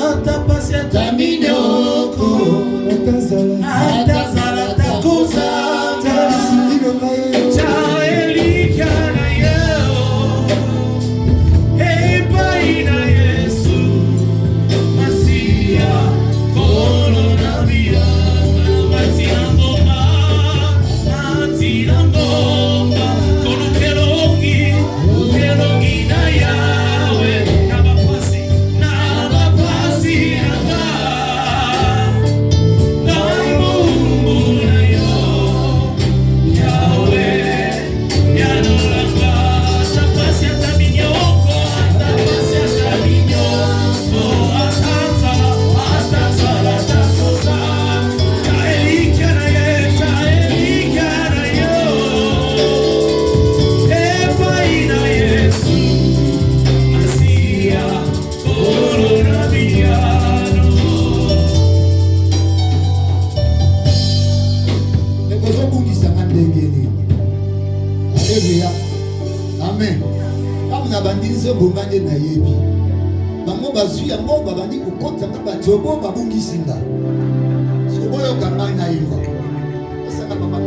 Atapasia taminoko atazala takoza chaelika yeo epaina Yesu masia corona via matia ngoma konukerogi na yawe nabapasi Amen. Amna bandinzo bombande na yebi. Bango bazu yango babandi kokota na batobo babungi singa. So boyo kanga na yimba. Saka papa.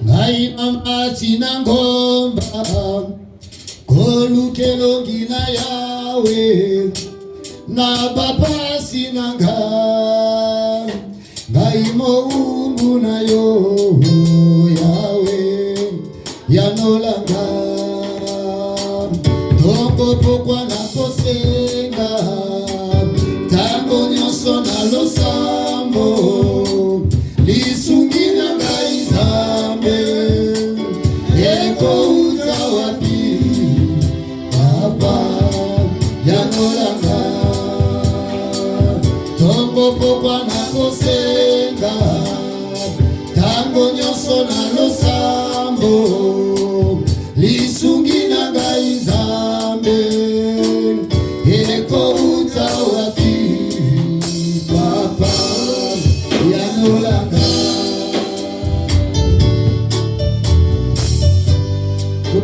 Ngai mama tinangomba. Kolukelo gina yawe. Na baba sinanga ngaimo umbu na yo yawe yanolanga toko pokwa na kosenga tango nyonso na losambo lisungina ngai Nzambe eko uza wapi baba yanolanga Pokwa na kosenga tango nyonso na losambo lisungi na ngai Nzambe eko uta wapi papa yanolanga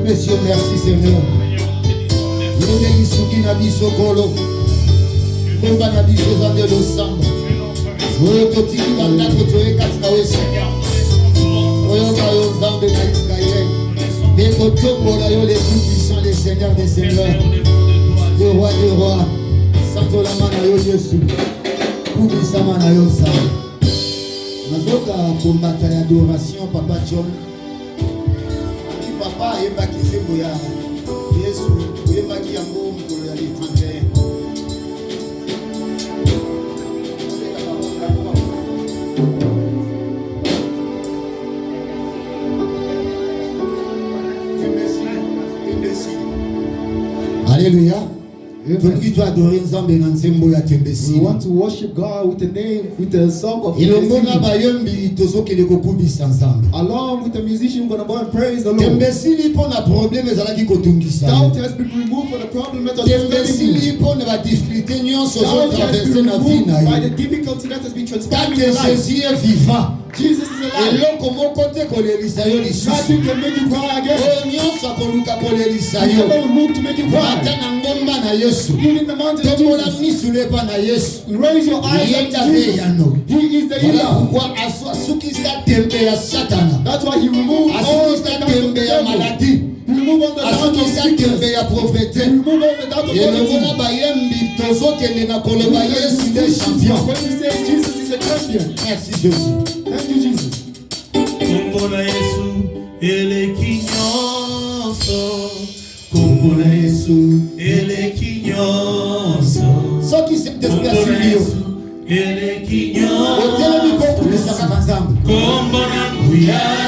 Monsieur merci Seigneur Yone lisungi na bisokolo Kumba na biso zande lo samba Oyo totiki banda kotoe katika wesi Oyo kayo Nzambe na Israël Beko tombo la yo les plus puissants les seigneurs des seigneurs Le roi des rois Santo la mana yo Yesu Kubisama na yo Nzambe Nazoka kombata ya adoration Papa John Aki papa yeba kizembo ya Yesu Yeba ki yango mkolo ya l'étranger Alléluia. We want to worship God with the name, with the song of along with the musician, we're going to go and praise the Lord. Doubt has been removed for the problem that was Doubt has been removed by the difficulty that has been transpiring in life. Jesus is alive. Nothing can make you cry again. You don't move to make you cry. Even in the mountain of Jesus. Raise your eyes up to Jesus. He is the healer. That's why he removed all the doubt of the devil. He removed all the doubt of sickness. He removed all the doubt of poverty. When you say Jesus is a champion. Merci Jésus. Thank you, Jesus. Kombo na Yesu eleki nyonso. Kombo na Yesu eleki nyonso. Soki eleki nyonso. Kombo na Kombo na Nguya.